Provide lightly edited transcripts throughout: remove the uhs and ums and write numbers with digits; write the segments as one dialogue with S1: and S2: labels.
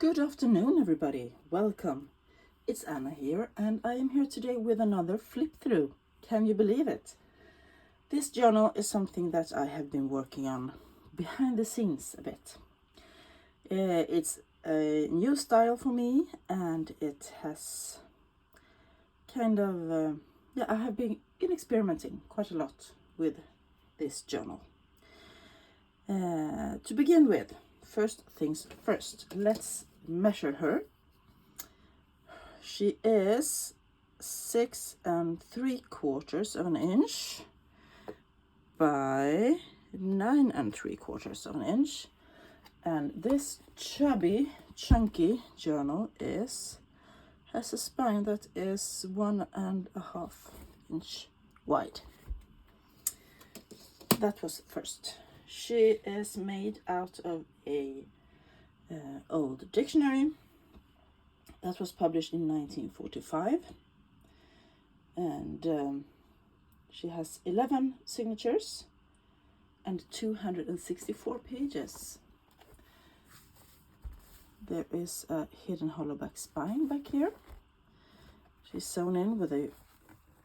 S1: Good afternoon, everybody. Welcome. It's Anna here, and I am here today with another flip through. Can you believe it? This journal is something that I have been working on behind the scenes a bit. It's a new style for me, and it has kind of, I have been experimenting quite a lot with this journal. To begin with, first things first, let's measure her. She is 6 3/4 of an inch by 9 3/4 of an inch, and this chunky journal has a spine that is 1.5 inch wide. That was first. She is made out of a old dictionary that was published in 1945, and she has 11 signatures and 264 pages. There is a hidden hollow back spine back here. She's sewn in with a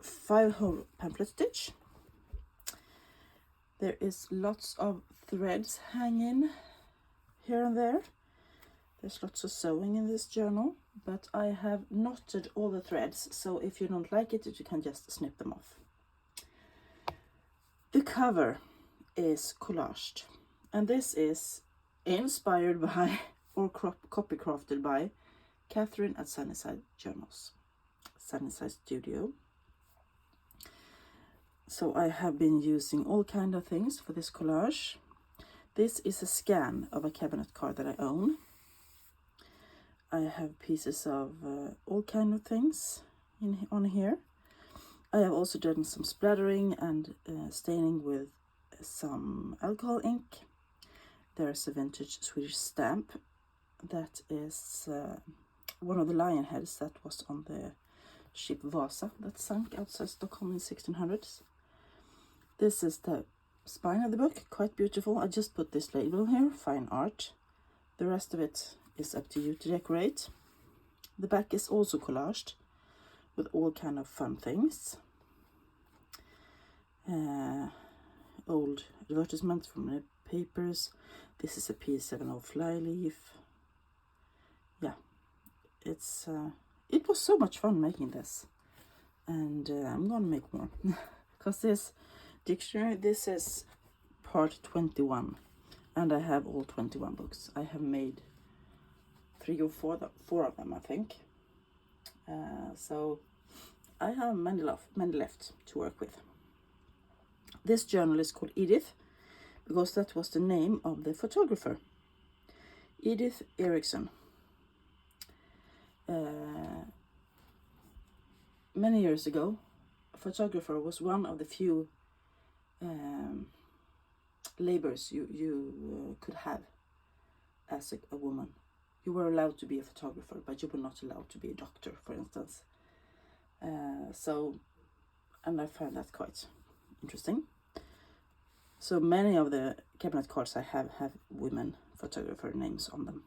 S1: 5-hole pamphlet stitch. There is lots of threads hanging here and there. There's lots of sewing in this journal, but I have knotted all the threads, so if you don't like it, you can just snip them off. The cover is collaged, and this is inspired by or copycrafted by Catherine at Sunnyside Studio. So I have been using all kind of things for this collage. This is a scan of a cabinet card that I own. I have pieces of all kind of things on here. I have also done some splattering and staining with some alcohol ink. There's a vintage Swedish stamp that is one of the lion heads that was on the ship Vasa that sank outside Stockholm in 1600s. This is the spine of the book, quite beautiful. I just put this label here, fine art. The rest of it is up to you to decorate. The back is also collaged with all kind of fun things. Old advertisements from the papers. This is a P70 flyleaf. Yeah, it was so much fun making this, and I'm gonna make more because this dictionary, this is part 21, and I have all 21 books. I have made 3 or 4 of them, I think. So I have many left to work with. This journal is called Edith because that was the name of the photographer, Edith Eriksson. Many years ago, a photographer was one of the few labors you could have as a woman. You were allowed to be a photographer, but you were not allowed to be a doctor, for instance. And I find that quite interesting. So many of the cabinet cards I have women photographer names on them.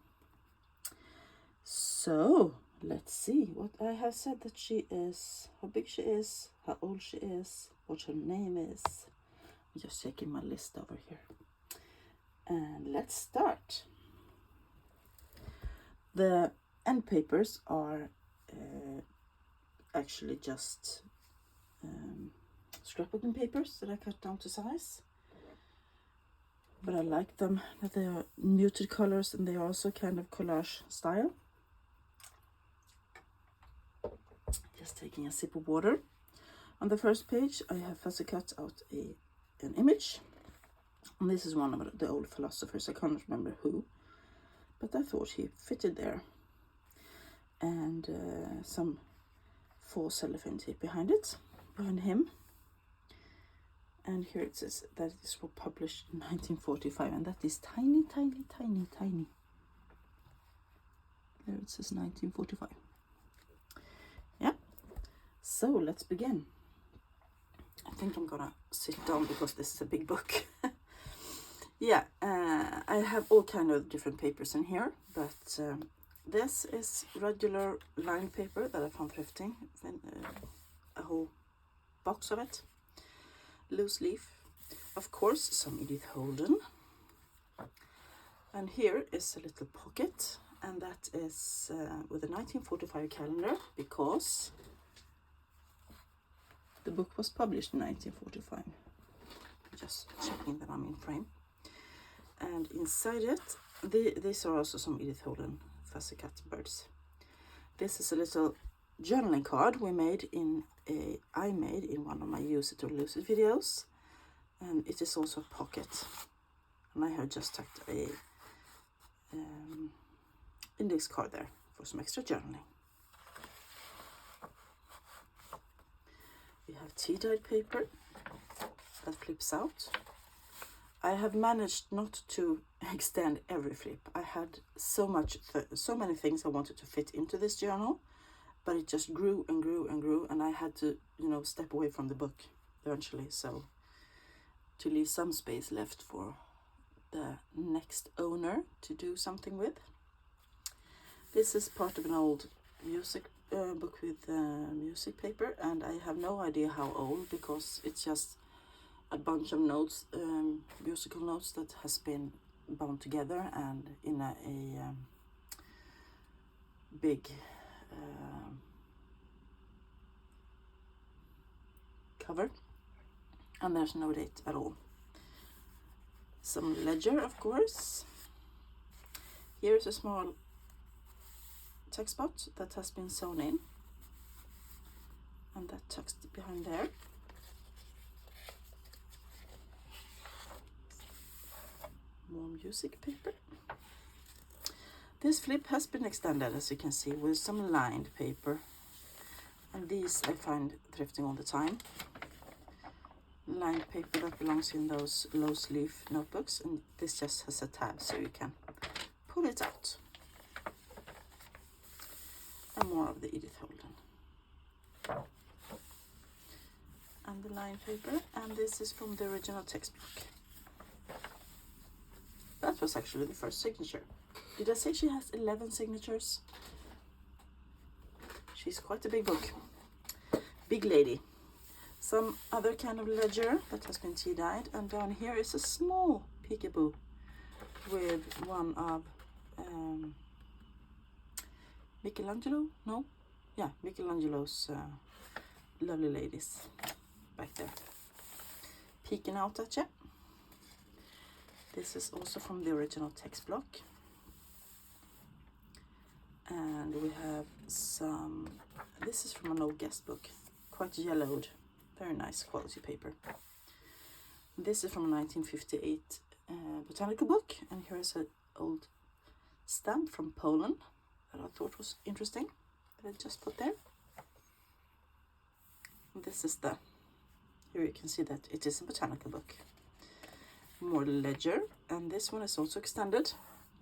S1: So let's see what I have said that she is, how big she is, how old she is, what her name is. I'm just checking my list over here. And let's start. The end papers are actually just scrapbooking papers that I cut down to size. But I like them that they are muted colors and they are also kind of collage style. Just taking a sip of water. On the first page, I have fussy cut out an image. And this is one of the old philosophers. I can't remember who, but I thought he fitted there. And some faux cellophane tape behind him. And here it says that this was published in 1945, and that is tiny, tiny, tiny, tiny. There it says 1945. Yeah, so let's begin. I think I'm gonna sit down because this is a big book. Yeah, I have all kind of different papers in here, but This is regular lined paper that I found thrifting, a whole box of it, loose leaf, of course some Edith Holden, and here is a little pocket, and that is with a 1945 calendar, because the book was published in 1945. Just checking that I'm in frame. And inside it, these are also some Edith Holden Fussy Cat birds. This is a little journaling card I made in one of my Use It or Lose It videos, and it is also a pocket, and I have just tucked a index card there for some extra journaling. We have tea-dyed paper that flips out. I have managed not to extend every flip. I had so many things I wanted to fit into this journal, but it just grew and grew and grew, and I had to, step away from the book eventually, so to leave some space left for the next owner to do something with. This is part of an old music book with music paper, and I have no idea how old, because it's just a bunch of notes, musical notes that has been bound together and in a big cover, and there's no date at all. Some ledger, of course. Here's a small text spot that has been sewn in, and that tucks behind there. More music paper. This flip has been extended, as you can see, with some lined paper, and these I find thrifting all the time. Lined paper that belongs in those loose leaf notebooks, and this just has a tab so you can pull it out. And more of the Edith Holden. And the lined paper, and this is from the original textbook. That was actually the first signature. Did I say she has 11 signatures? She's quite a big book. Big lady. Some other kind of ledger that has been tea-dyed, and down here is a small peekaboo with one of Michelangelo? No? Yeah, Michelangelo's lovely ladies back there, peeking out at you. This is also from the original text block. And we have some, this is from an old guest book, quite yellowed, very nice quality paper. This is from a 1958 botanical book, and here is an old stamp from Poland that I thought was interesting, that I just put there. And this is here you can see that it is a botanical book. More ledger, and this one is also extended.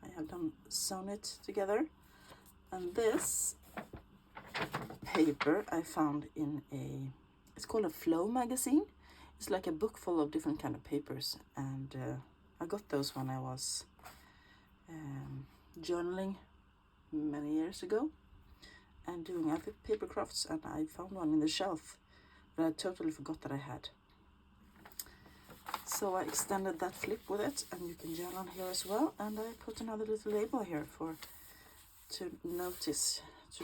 S1: I have sewn it together, and this paper I found in it's called a Flow magazine. It's like a book full of different kind of papers, and I got those when I was journaling many years ago and doing other paper crafts, and I found one in the shelf that I totally forgot that I had. So I extended that flip with it, and you can journal here as well, and I put another little label here to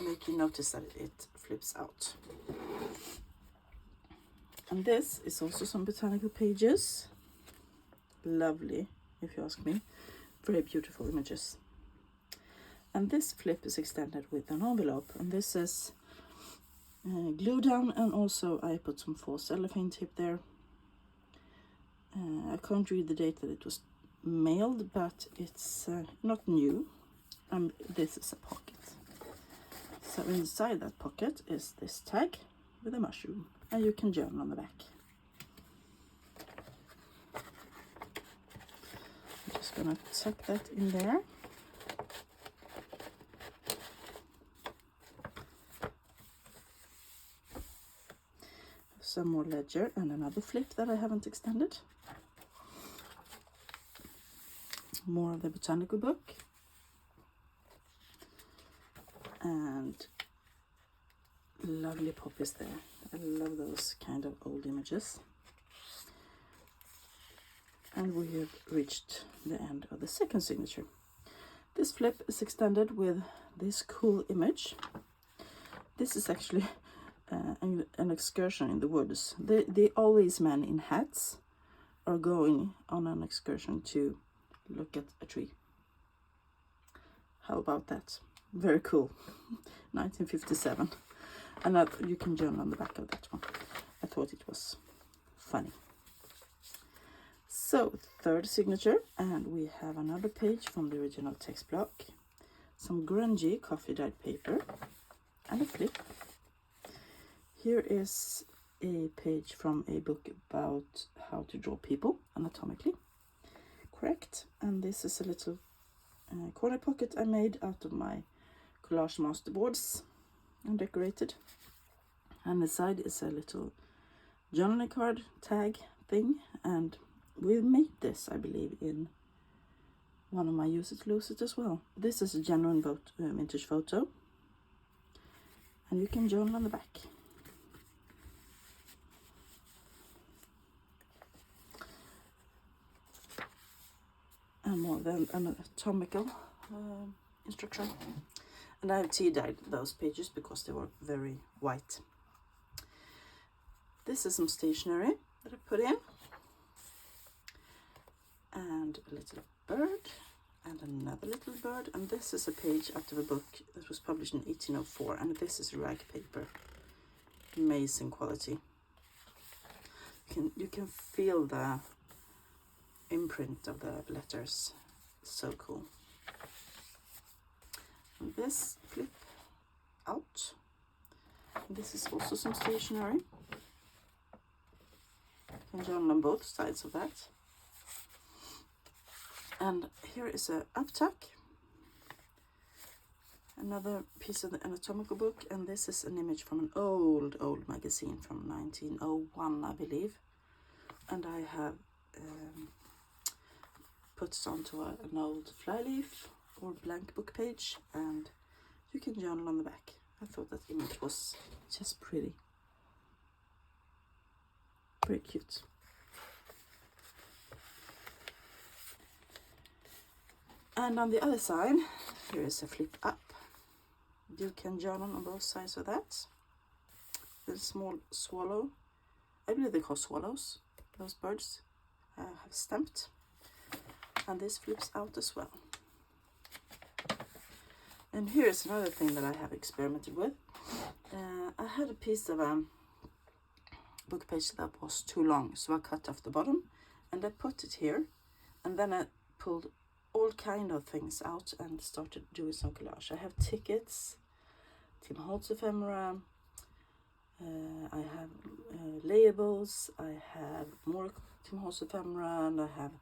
S1: make you notice that it flips out. And this is also some botanical pages. Lovely, if you ask me. Very beautiful images. And this flip is extended with an envelope, and this is glue down, and also I put some false cellophane tape there. I can't read the date that it was mailed, but it's not new, and this is a pocket. So inside that pocket is this tag with a mushroom, and you can journal on the back. I'm just gonna tuck that in there. Some more ledger and another flip that I haven't extended. More of the botanical book. and lovely poppies there. I love those kind of old images. And we have reached the end of the second signature. This flip is extended with this cool image. This is actually an excursion in the woods. All these men in hats are going on an excursion to look at a tree. How about that? Very cool. 1957. And you can journal on the back of that one. I thought it was funny. So, third signature, and we have another page from the original text block, some grungy coffee dyed paper, and a flip. Here is a page from a book about how to draw people anatomically. Correct. And this is a little corner pocket I made out of my collage masterboards and decorated. And the side is a little journaling card tag thing, and we made this, I believe, in one of my Use It, Lose It as well. This is a genuine vintage photo, and you can journal on the back. And more than an anatomical instruction. And I have tea dyed those pages because they were very white. This is some stationery that I put in. And a little bird and another little bird, and this is a page out of a book that was published in 1804, and this is rag paper. Amazing quality. You can feel the imprint of the letters. So cool. And this flip out. This is also some stationery. You can journal on both sides of that. And here is a uptuck, another piece of the anatomical book, and this is an image from an old magazine from 1901, I believe. And I have put it onto an old flyleaf or blank book page, and you can journal on the back. I thought that image was just pretty. Very cute. And on the other side, here is a flip up. You can journal on both sides of that. The small swallow, I believe they call swallows, those birds, have stamped. And this flips out as well. And here is another thing that I have experimented with. I had a piece of a book page that was too long, so I cut off the bottom and I put it here, and then I pulled all kind of things out and started doing some collage. I have tickets, Tim Holtz ephemera, I have labels, I have more Tim Holtz ephemera, and I have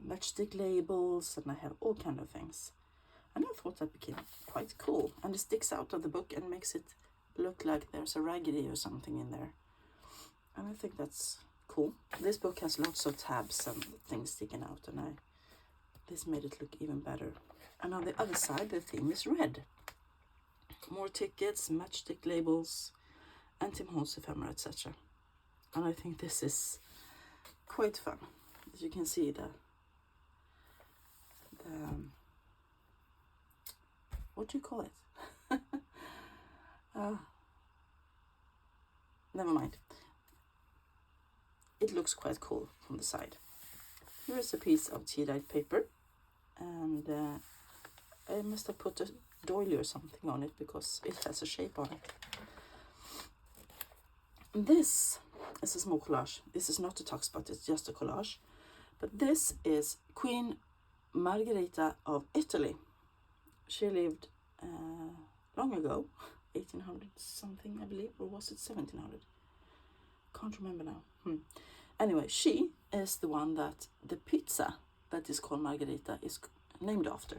S1: matchstick labels, and I have all kind of things. And I thought that became quite cool, and it sticks out of the book and makes it look like there's a raggedy or something in there. And I think that's cool. This book has lots of tabs and things sticking out, and this made it look even better. And on the other side, the theme is red. More tickets, matchstick labels, and Tim Holtz ephemera, etc. And I think this is quite fun. As you can see, the what do you call it? Never mind. It looks quite cool from the side. Here is a piece of tea-dyed paper, and I must have put a doily or something on it because it has a shape on it. This is a small collage. This is not a tuck spot, it's just a collage. But this is Queen Margherita of Italy. She lived long ago, 1800 something, I believe, or was it 1700? Can't remember now. Anyway, she is the one that the pizza that is called Margherita is named after.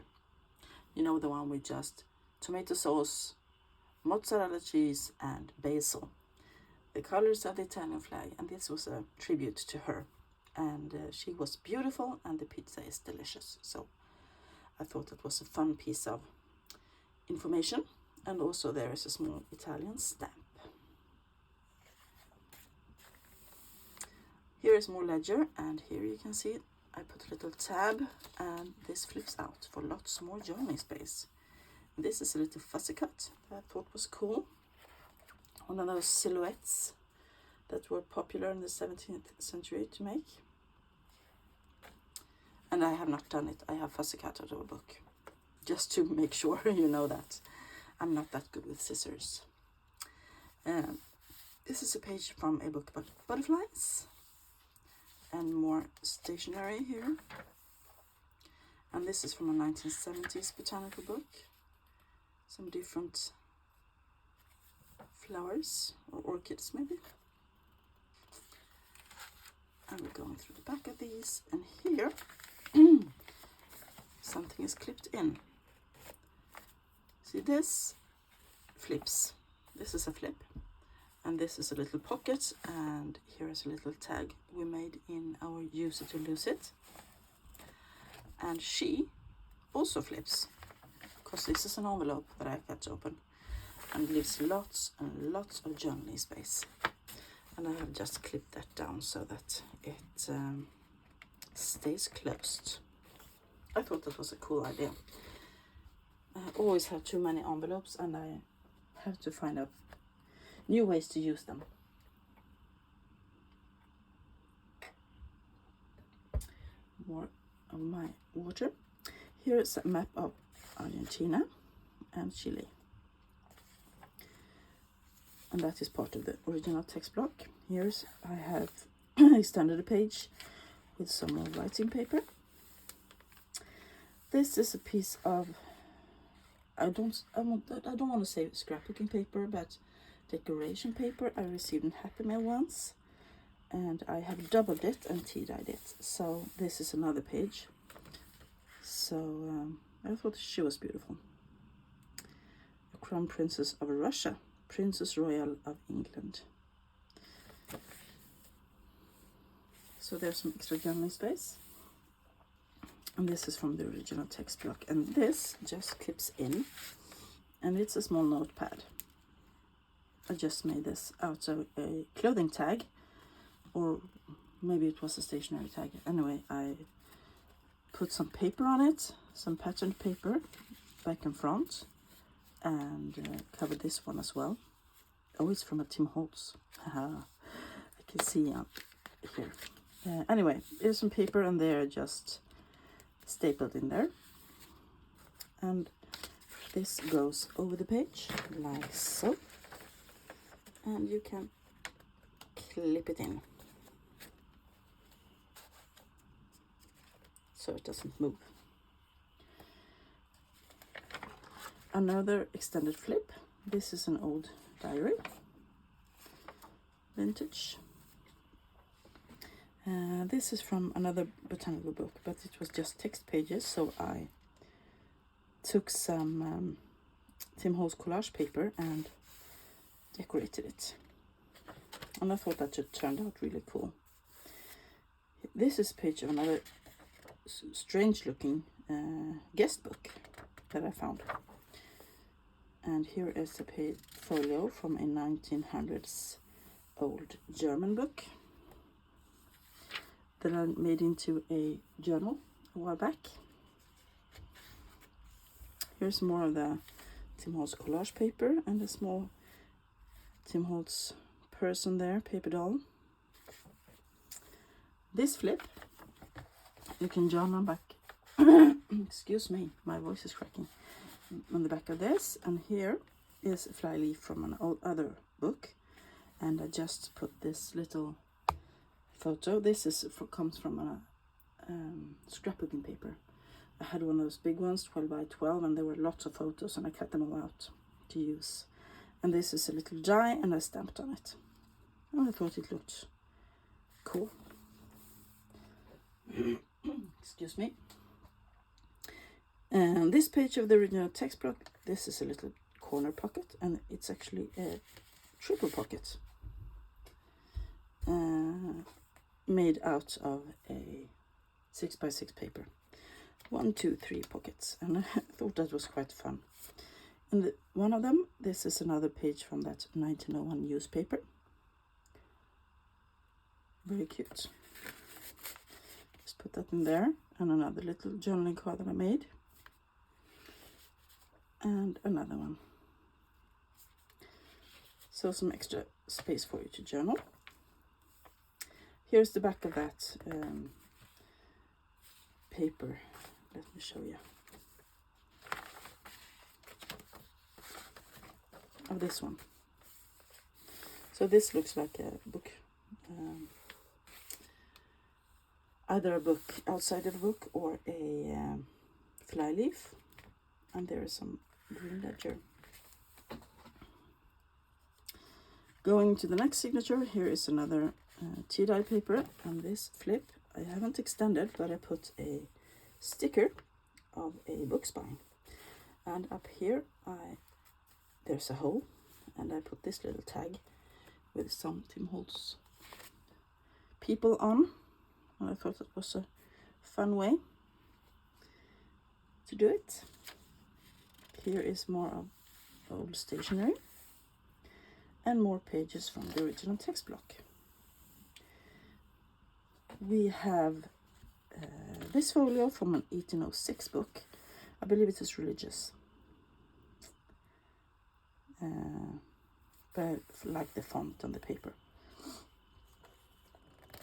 S1: You know, the one with just tomato sauce, mozzarella cheese, and basil. The colors of the Italian flag, and this was a tribute to her. And she was beautiful, and the pizza is delicious. So I thought it was a fun piece of information. And also there is a small Italian stamp. Here is more ledger, and here you can see I put a little tab, and this flips out for lots more journaling space. This is a little fussy cut that I thought was cool. One of those silhouettes that were popular in the 17th century to make. And I have not done it. I have fussy cut out of a book. Just to make sure you know that. I'm not that good with scissors. This is a page from a book about butterflies. And more stationery here. And this is from a 1970s botanical book. Some different flowers or orchids maybe. And we're going through the back of these, and here something is clipped in. See, this flips. This is a flip, and this is a little pocket, and here is a little tag we made in our Use It or Lose It. And she also flips, because this is an envelope that I cut open and leaves lots and lots of journaling space. And I have just clipped that down so that it stays closed. I thought that was a cool idea. I always have too many envelopes, and I have to find out new ways to use them. More of my water. Here is a map of Argentina and Chile. And that is part of the original text block. Here's, I have extended a page with some more writing paper. This is a piece of, I don't want to say scrapbooking paper, but decoration paper I received in Happy Mail once. And I have doubled it and tea-dyed it. So this is another page. So I thought she was beautiful. A Crown Princess of Russia. Princess Royal of England. So there's some extra journaling space. And this is from the original text block. And this just clips in. And it's a small notepad. I just made this out of a clothing tag. Or maybe it was a stationery tag. Anyway, I put some paper on it. Some patterned paper. Back and front. And covered this one as well. Oh, it's from a Tim Holtz. I can see here. Anyway, there's some paper, and they're just stapled in there. And this goes over the page like so. And you can clip it in so it doesn't move. Another extended flip. This is an old diary, vintage. This is from another botanical book, but it was just text pages, so I took some Tim Holtz collage paper and decorated it. And I thought that it turned out really cool. This is a page of another strange looking guest book that I found. And here is a folio from a 1900s old German book that I made into a journal a while back. Here's more of the Tim Holtz collage paper and a small Tim Holtz person there, paper doll. This flip, you can journal back. Excuse me, my voice is cracking. On the back of this, and here is a fly leaf from an other book, and I just put this little photo. This comes from a scrapbooking paper. I had one of those big ones, 12 by 12, and there were lots of photos, and I cut them all out to use. And this is a little die, and I stamped on it. And I thought it looked cool. Excuse me. And this page of the original text block, this is a little corner pocket, and it's actually a triple pocket made out of a 6x6 paper. 1, 2, 3 pockets, and I thought that was quite fun. And one of them, this is another page from that 1901 newspaper. Very cute. Just put that in there, and another little journaling card that I made, and another one. So some extra space for you to journal. Here's the back of that paper. Let me show you. Of this one. So this looks like a book, either a book outside of a book or a fly leaf, and there is some green ledger. Going to the next signature, here is another tea-dye paper, and this flip I haven't extended, but I put a sticker of a book spine, and up here there's a hole, and I put this little tag with some Tim Holtz people on, and I thought that was a fun way to do it. Here is more of old stationery and more pages from the original text block. We have this folio from an 1806 book. I believe it is religious. But I like the font on the paper.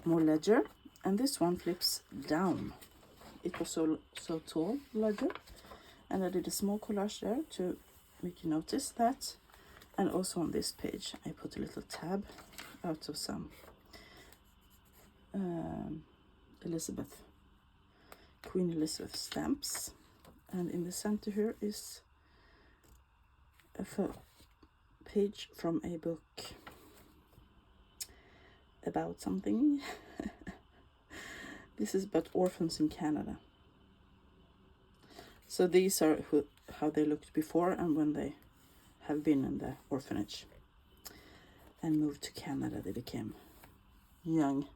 S1: More ledger, and this one flips down. It was so tall ledger, and I did a small collage there to make you notice that. And also on this page I put a little tab out of some Queen Elizabeth stamps, and in the center here is a page from a book about something. This is about orphans in Canada. So these are how they looked before and when they have been in the orphanage and moved to Canada. They became young,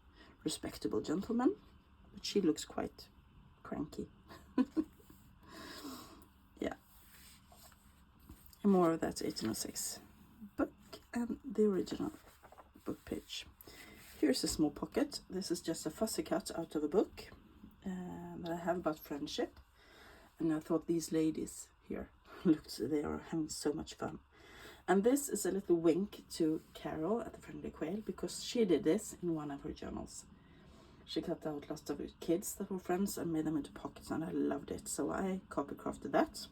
S1: respectable gentlemen, but she looks quite cranky. Yeah. And more of that 1806 book and the original book page. Here's a small pocket. This is just a fussy cut out of a book that I have about friendship, and I thought these ladies here they are having so much fun. And this is a little wink to Carol at the Friendly Quail, because she did this in one of her journals. She cut out lots of kids that were friends and made them into pockets, and I loved it, so I copycrafted that.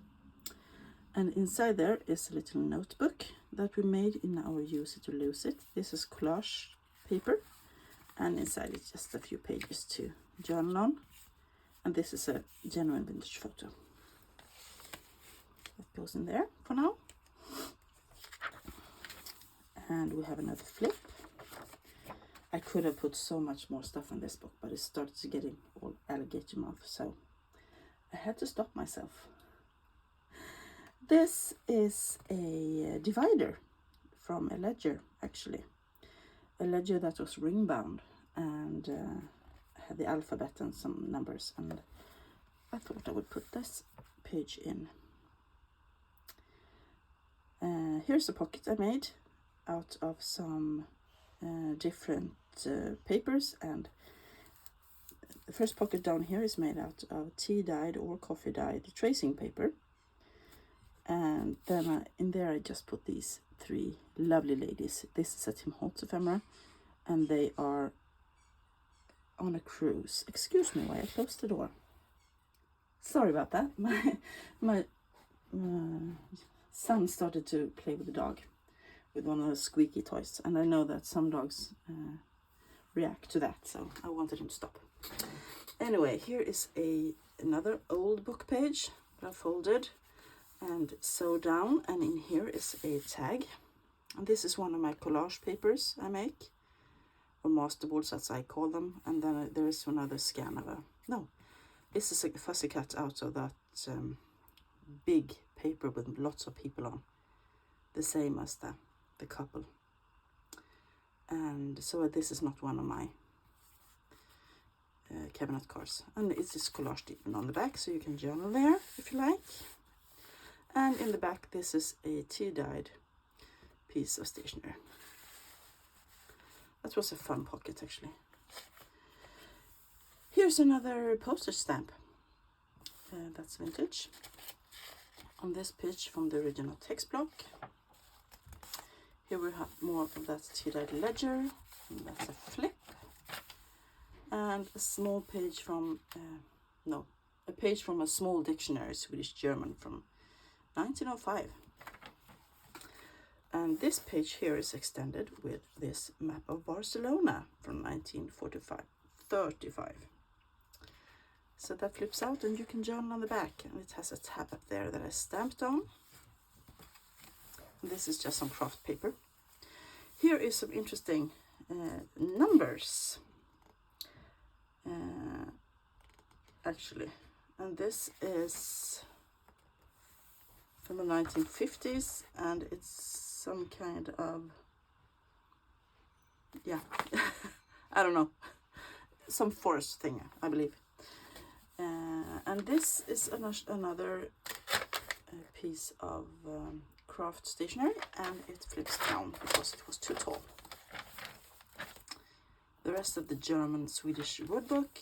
S1: And inside there is a little notebook that we made in our Use It or Lose It. This is collage paper, and inside it's just a few pages to journal on. And this is a genuine vintage photo. That goes in there for now. And we have another flip. I could have put so much more stuff in this book, but it started getting all alligator mouth, so I had to stop myself. This is a divider from a ledger, actually. A ledger that was ring bound and had the alphabet and some numbers, and I thought I would put this page in. Here's a pocket I made out of some different papers, and the first pocket down here is made out of tea dyed or coffee dyed tracing paper, and then in there I just put these three lovely ladies. This is a Tim Holtz ephemera, and they are on a cruise. Excuse me while I close the door. Sorry about that. My son started to play with the dog with one of those squeaky toys, and I know that some dogs react to that, so I wanted him to stop. Anyway, here is another old book page that I folded and sewed down, and in here is a tag. And this is one of my collage papers I make, or masterboards as I call them, and then there is another scan of this is a fussy cut out of that big paper with lots of people on, the same as the couple. And so this is not one of my cabinet cards. And it's this collage written on the back, so you can journal there if you like. And in the back, this is a tea-dyed piece of stationery. That was a fun pocket, actually. Here's another postage stamp. That's vintage. On this page from the original text block. Here we have more of that tea-dyed ledger. And that's a flip. And a small page from, a page from a small dictionary, Swedish-German from 1905. And this page here is extended with this map of Barcelona from 1935. So that flips out and you can journal on the back, and it has a tab up there that I stamped on. And this is just some craft paper. Here is some interesting numbers, actually, and this is from the 1950s, and it's some kind of, yeah, I don't know, some forest thing, I believe. And this is another piece of craft stationery, and it flips down because it was too tall. The rest of the German-Swedish word book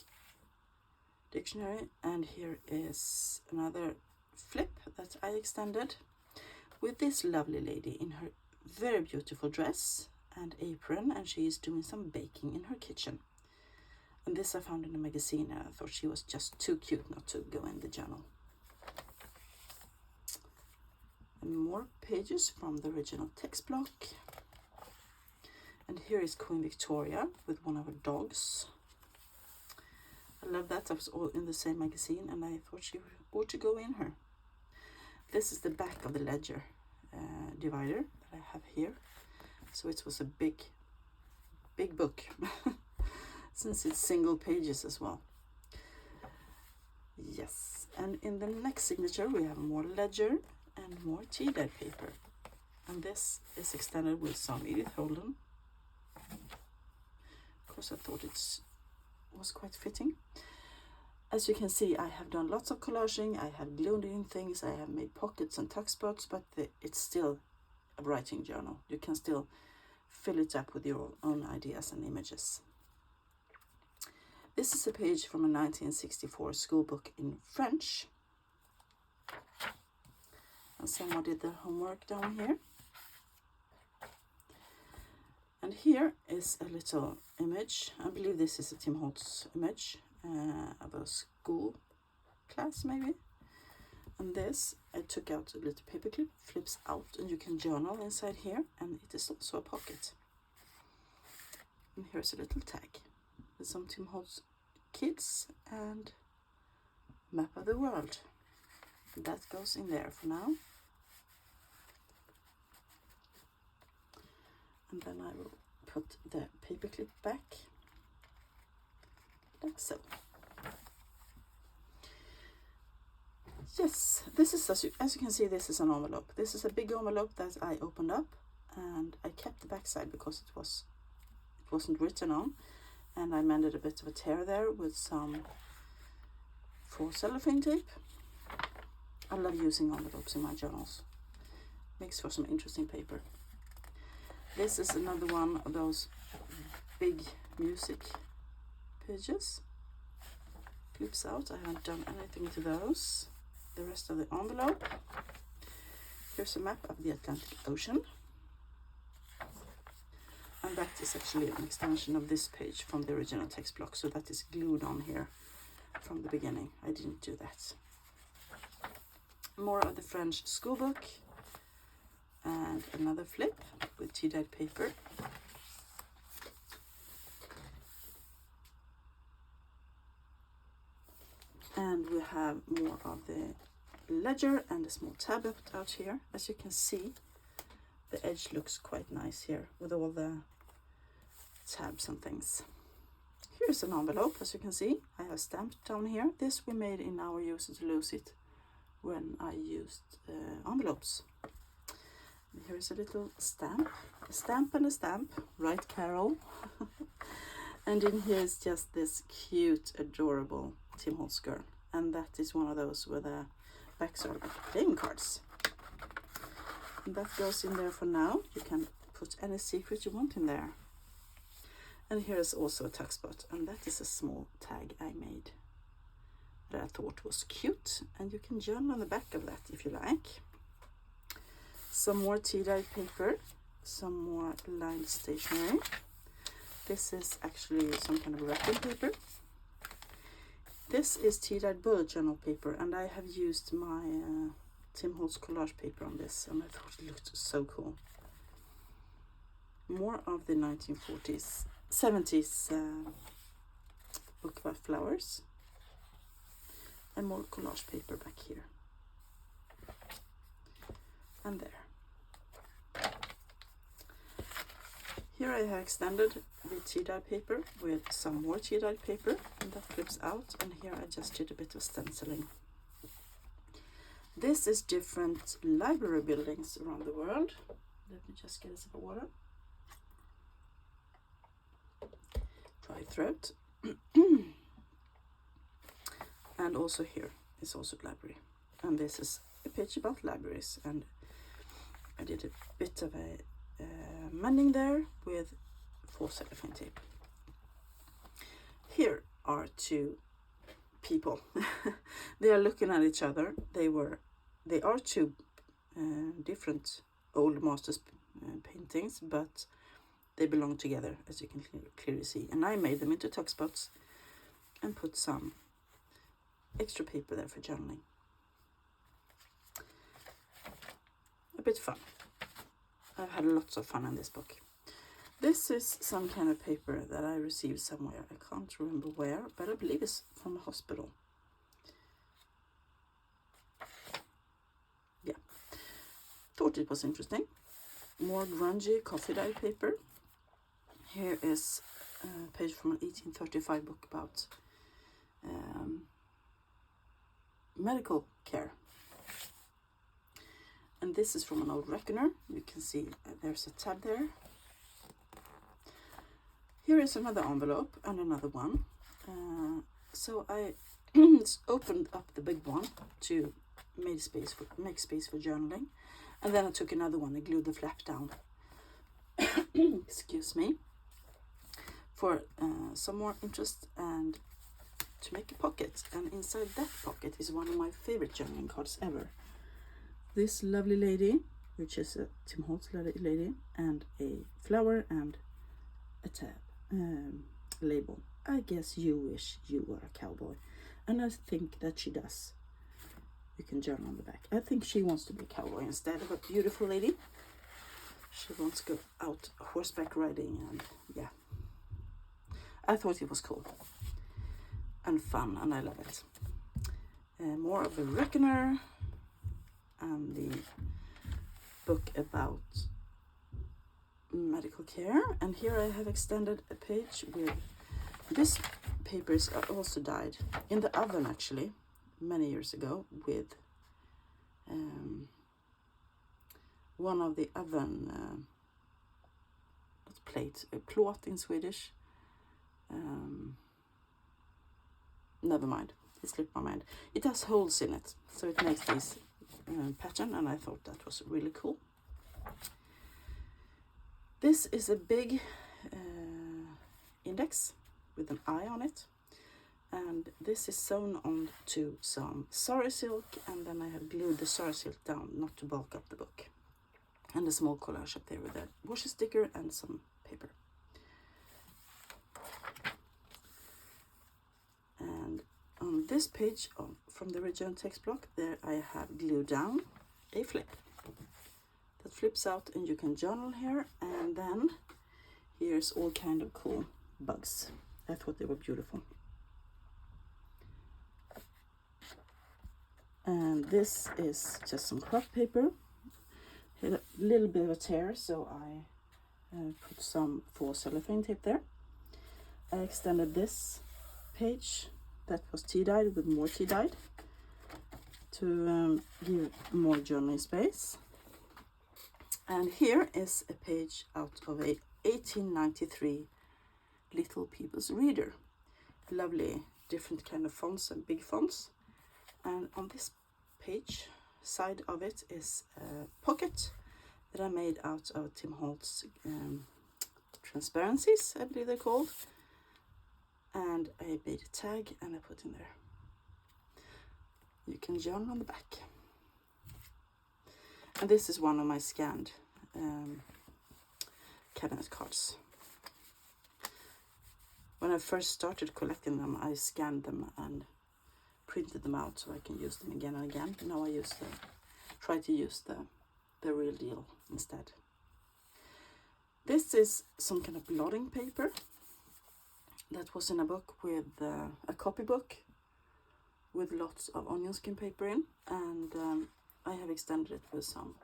S1: dictionary, and here is another flip that I extended with this lovely lady in her very beautiful dress and apron, and she is doing some baking in her kitchen. And this I found in a magazine, and I thought she was just too cute not to go in the journal. And more pages from the original text block. And here is Queen Victoria with one of her dogs. I love that. That was all in the same magazine, and I thought she ought to go in her. This is the back of the ledger divider that I have here. So it was a big book, since it's single pages as well. Yes, and in the next signature we have more ledger and more tea-dyed paper. And this is extended with some Edith Holden. Of course, I thought it was quite fitting. As you can see, I have done lots of collaging, I have glued in things, I have made pockets and tuck spots, but it's still a writing journal. You can still fill it up with your own ideas and images. This is a page from a 1964 school book in French. And someone did their homework down here. And here is a little image. I believe this is a Tim Holtz image of a school class, maybe. And this, I took out a little paper clip, flips out, and you can journal inside here. And it is also a pocket. And here's a little tag with some Tim Holtz kids and map of the world. That goes in there for now. And then I will put the paperclip back, like so. Yes, this is, as you can see, this is an envelope. This is a big envelope that I opened up, and I kept the back side because it wasn't written on, and I mended a bit of a tear there with some cellophane tape. I love using envelopes in my journals. Makes for some interesting paper. This is another one of those big music pages. Flips out. I haven't done anything to those. The rest of the envelope. Here's a map of the Atlantic Ocean. And that is actually an extension of this page from the original text block. So that is glued on here from the beginning. I didn't do that. More of the French school book. And another flip with tea-dyed paper. And we have more of the ledger and a small tab out here. As you can see, the edge looks quite nice here with all the tabs and things. Here's an envelope, as you can see. I have stamped down here. This we made in our Use It to Lose It when I used envelopes. Here's a little stamp, and a stamp, right, Carol? And in here is just this cute, adorable Tim Holtz girl. And that is one of those where the backs are like playing cards. And that goes in there for now. You can put any secret you want in there. And here is also a tuck spot, and that is a small tag I made that I thought was cute, and you can journal on the back of that if you like. Some more tea-dyed paper, some more lined stationery. This is actually some kind of wrapping paper. This is tea-dyed bullet journal paper, and I have used my Tim Holtz collage paper on this, and I thought it looked so cool. More of the 1940s, 70s book about flowers, and more collage paper back here and there. Here I have extended the tea-dyed paper with some more tea-dyed paper, and that flips out, and here I just did a bit of stenciling. This is different library buildings around the world. Let me just get a sip of water. Dry throat. And also here is also library, and this is a page about libraries, and I did a bit of a mending there with 4 cellophane tape. Here are 2 people. They are looking at each other. They are 2 different old masters paintings, but they belong together, as you can clearly see. And I made them into tuck spots and put some extra paper there for journaling. A bit fun. I've had lots of fun in this book. This is some kind of paper that I received somewhere. I can't remember where, but I believe it's from a hospital. Yeah. Thought it was interesting. More grungy coffee dye paper. Here is a page from an 1835 book about medical care. And this is from an old reckoner. You can see there's a tab there. Here is another envelope and another one. So I opened up the big one to make space for journaling. And then I took another one and glued the flap down. Excuse me. For some more interest and to make a pocket. And inside that pocket is one of my favorite journaling cards ever. This lovely lady, which is a Tim Holtz lady, and a flower and a tab label. I guess you wish you were a cowboy, and I think that she does. You can journal on the back. I think she wants to be a cowboy instead of a beautiful lady. She wants to go out horseback riding, and yeah. I thought it was cool and fun, and I love it. More of a reckoner. And the book about medical care, and here I have extended a page with this papers are also dyed in the oven actually many years ago with one of the oven plate, a plåt in Swedish. Never mind, it slipped my mind. It has holes in it, so it makes these pattern, and I thought that was really cool. This is a big index with an eye on it, and this is sewn onto some sari silk, and then I have glued the sari silk down not to bulk up the book, and a small collage up there with a washi sticker and some paper. And on this page from the original text block, there I have glued down a flip that flips out, and you can journal here. And then here's all kind of cool bugs. I thought they were beautiful. And this is just some craft paper. Had a little bit of a tear, so I put some 4 cellophane tape there. I extended this page that was tea-dyed with more tea-dyed to give more journaling space. And here is a page out of a 1893 Little People's Reader. Lovely different kind of fonts and big fonts. And on this page side of it is a pocket that I made out of Tim Holtz transparencies, I believe they're called. And I made a tag and I put in there. You can journal on the back. And this is one of my scanned cabinet cards. When I first started collecting them, I scanned them and printed them out so I can use them again and again. Now I try to use the real deal instead. This is some kind of blotting paper that was in a book with a copybook with lots of onion skin paper in, and I have extended it with some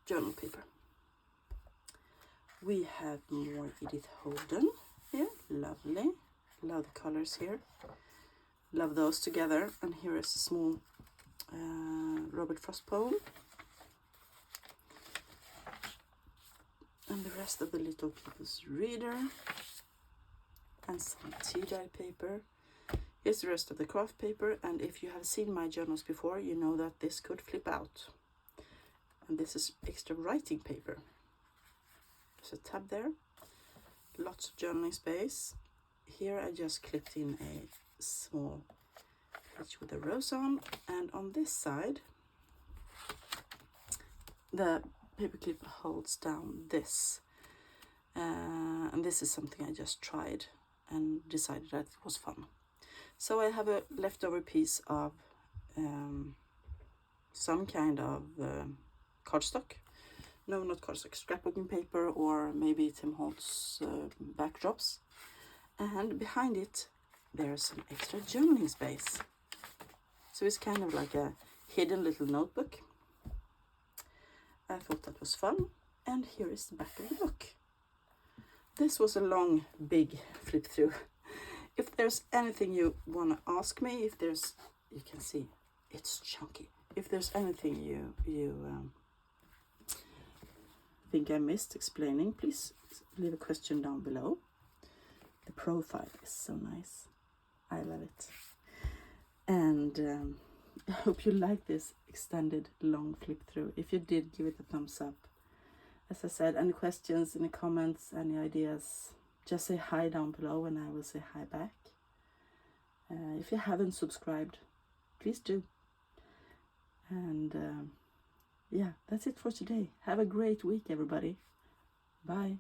S1: journal paper. We have more Edith Holden here, lovely. Love the colors here. Love those together. And here is a small Robert Frost poem. And the rest of the Little People's Reader. And some tea-dyed paper. Here's the rest of the craft paper. And if you have seen my journals before, you know that this could flip out. And this is extra writing paper. There's a tab there. Lots of journaling space. Here I just clipped in a small page with a rose on, and on this side the paperclip holds down this, and this is something I just tried and decided that it was fun. So I have a leftover piece of some kind of cardstock. No, not cardstock, scrapbooking paper, or maybe Tim Holtz backdrops. And behind it, there's some extra journaling space. So it's kind of like a hidden little notebook. I thought that was fun. And here is the back of the book. This was a long, big flip through. If there's anything you want to ask me, you can see it's chunky. If there's anything you think I missed explaining, please leave a question down below. The profile is so nice. I love it. And I hope you like this extended long flip through. If you did, give it a thumbs up. As I said, any questions, any comments, any ideas, just say hi down below and I will say hi back. If you haven't subscribed, please do. And yeah, that's it for today. Have a great week, everybody. Bye.